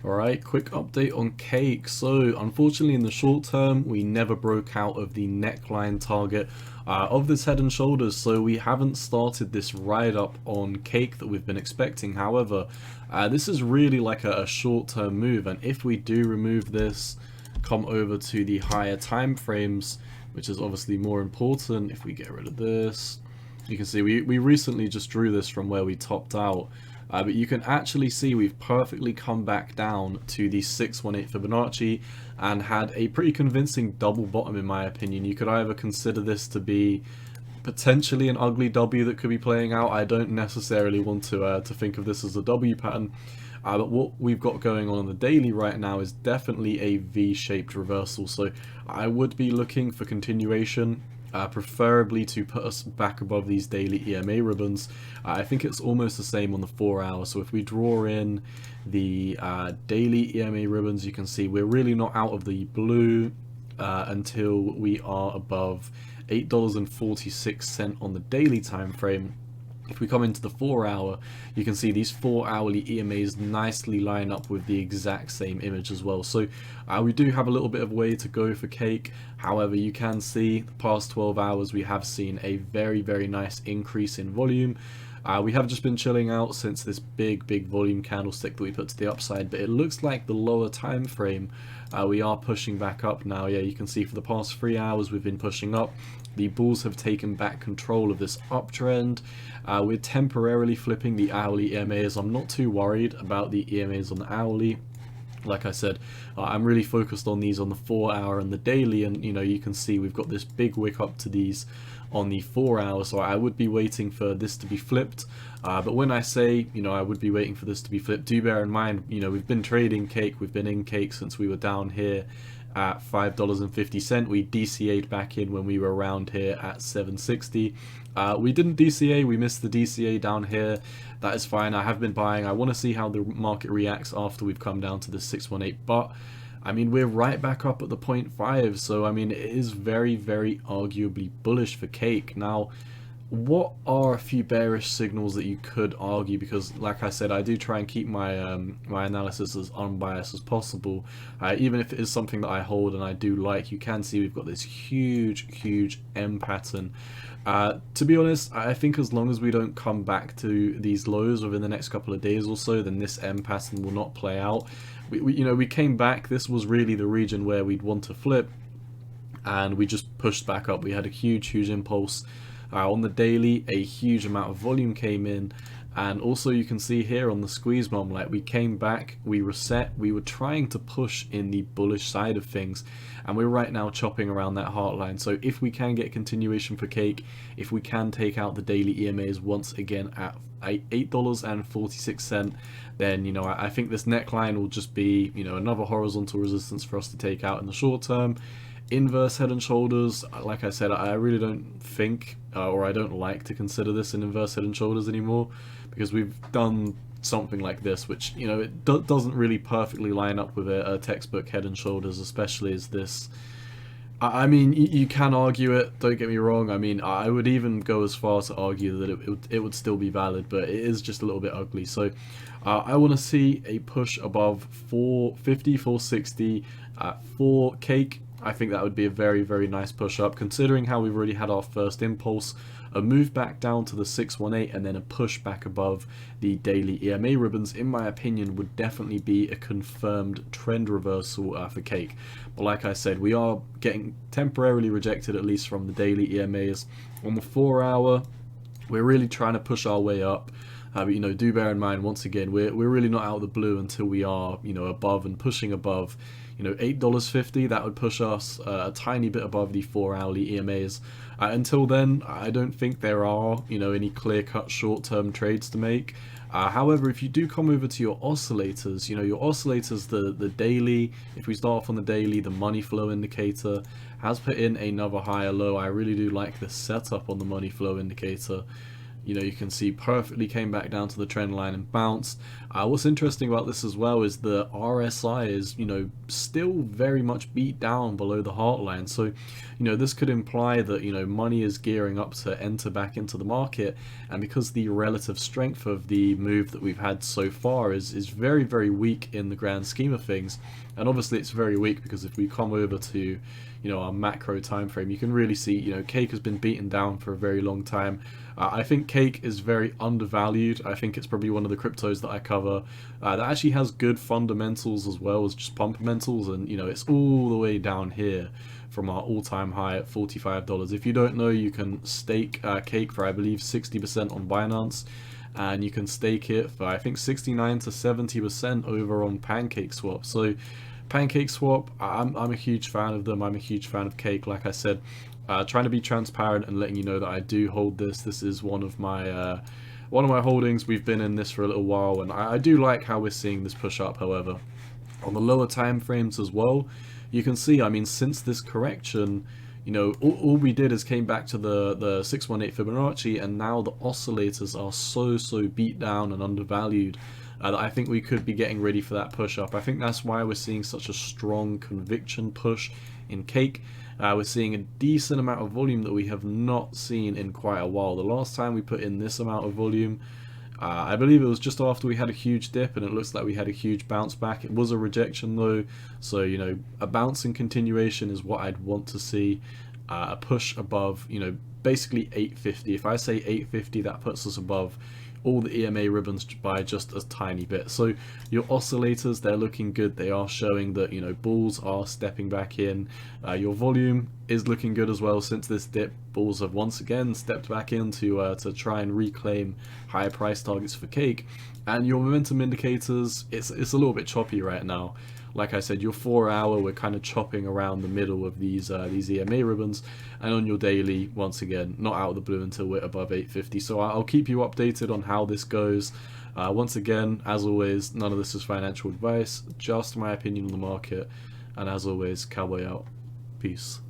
Alright, quick update on Cake. So unfortunately in the short term we never broke out of the neckline target of this Head and Shoulders, so we haven't started this ride up on Cake that we've been expecting. However, this is really like a short term move, and if we do remove this, come over to the higher time frames, which is obviously more important. If we get rid of this, you can see we recently just drew this from where we topped out. But you can actually see we've perfectly come back down to the 618 Fibonacci and had a pretty convincing double bottom in my opinion. You could either consider this to be potentially an ugly W that could be playing out. I don't necessarily want to think of this as a W pattern. But what we've got going on the daily right now is definitely a V-shaped reversal. So I would be looking for continuation. Preferably to put us back above these daily EMA ribbons. I think it's almost the same on the 4 hour. So if we draw in the daily EMA ribbons, you can see we're really not out of the blue until we are above $8.46 on the daily time frame. If we come into the 4 hour, you can see these 4 hourly EMAs nicely line up with the exact same image as well. So we do have a little bit of way to go for Cake. However, you can see the past 12 hours we have seen a very nice increase in volume. We have just been chilling out since this big volume candlestick that we put to the upside, but it looks like the lower time frame we are pushing back up now. Yeah, you can see for the past 3 hours we've been pushing up. The bulls have taken back control of this uptrend. We're temporarily flipping the hourly EMAs. I'm not too worried about the EMAs on the hourly. Like I said, I'm really focused on these on the 4 hour and the daily, and you can see we've got this big wick up to these on the 4 hour, so I would be waiting for this to be flipped. But when I say I would be waiting for this to be flipped, do bear in mind we've been trading Cake, we've been in Cake since we were down here at $5.50. We DCA'd back in when we were around here at $7.60. We didn't DCA, we missed the DCA down here. That is fine. I have been buying. I want to see how the market reacts after we've come down to the 618, but I mean we're right back up at the 0.5, so I mean it is very arguably bullish for Cake. Now what are a few bearish signals that you could argue, because like I said, I do try and keep my my analysis as unbiased as possible, even if it is something that I hold and I do like. You can see we've got this huge M pattern. To be honest, I think as long as we don't come back to these lows within the next couple of days or so, then this M pattern will not play out. We came back. This was really the region where we'd want to flip, and we just pushed back up. We had a huge impulse. On the daily, a huge amount of volume came in, and also you can see here on the squeeze bomb, like we came back, we reset, we were trying to push in the bullish side of things, and we're right now chopping around that heart line. So if we can get continuation for Cake, if we can take out the daily EMAs once again at $8.46, then I think this neckline will just be another horizontal resistance for us to take out in the short term. Inverse Head and Shoulders, like I said, I really don't think or I don't like to consider this an inverse Head and Shoulders anymore, because we've done something like this, which it doesn't really perfectly line up with a textbook Head and Shoulders, especially as this. I mean, you can argue it, don't get me wrong. I mean, I would even go as far to argue that it would still be valid, but it is just a little bit ugly. So I want to see a push above 450, 460 for Cake. I think that would be a very nice push up, considering how we've already had our first impulse, a move back down to the 618, and then a push back above the daily EMA ribbons. In my opinion, would definitely be a confirmed trend reversal for Cake. But like I said, we are getting temporarily rejected, at least from the daily EMAs. On the 4 hour, we're really trying to push our way up. But do bear in mind, once again, we're really not out of the blue until we are above and pushing above $8.50. That would push us a tiny bit above the 4 hourly EMAs. Until then, I don't think there are any clear-cut short-term trades to make. However, if you do come over to your oscillators, your oscillators, the daily, if we start off on the daily, the money flow indicator has put in another higher low. I really do like the setup on the money flow indicator. You can see perfectly came back down to the trend line and bounced. What's interesting about this as well is the RSI is, you know, still very much beat down below the heartline. So, you know, this could imply that, you know, money is gearing up to enter back into the market. And because the relative strength of the move that we've had so far is very, very weak in the grand scheme of things. And obviously it's very weak because if we come over to, you know, our macro time frame, you can really see, you know, Cake has been beaten down for a very long time. I think Cake is very undervalued. I think it's probably one of the cryptos that I cover that actually has good fundamentals as well as just pumpamentals, and you know, it's all the way down here from our all-time high at $45. If you don't know, you can stake Cake for I believe 60% on Binance, and you can stake it for I think 69 to 70% over on PancakeSwap. So PancakeSwap, I'm a huge fan of them. I'm a huge fan of Cake, like I said. Trying to be transparent and letting you know that I do hold this. This is one of my holdings. We've been in this for a little while, and I do like how we're seeing this push up. However, on the lower time frames as well, you can see, I mean, since this correction, you know, all we did is came back to the 618 Fibonacci, and now the oscillators are so beat down and undervalued that I think we could be getting ready for that push up. I think that's why we're seeing such a strong conviction push in Cake. We're seeing a decent amount of volume that we have not seen in quite a while. The last time we put in this amount of volume, I believe it was just after we had a huge dip, and it looks like we had a huge bounce back. It was a rejection though, so you know, a bounce and continuation is what I'd want to see. A push above, you know, basically 850. If I say 850, that puts us above all the EMA ribbons by just a tiny bit. So your oscillators, they're looking good. They are showing that, you know, bulls are stepping back in. Your volume is looking good as well. Since this dip, bulls have once again stepped back in to try and reclaim higher price targets for Cake. And your momentum indicators, it's a little bit choppy right now. Like I said, your 4 hour, we're kind of chopping around the middle of these EMA ribbons, and on your daily, once again, not out of the blue until we're above 850. So I'll keep you updated on how this goes. Once again, as always, none of this is financial advice, just my opinion on the market, and as always, cowboy out. Peace.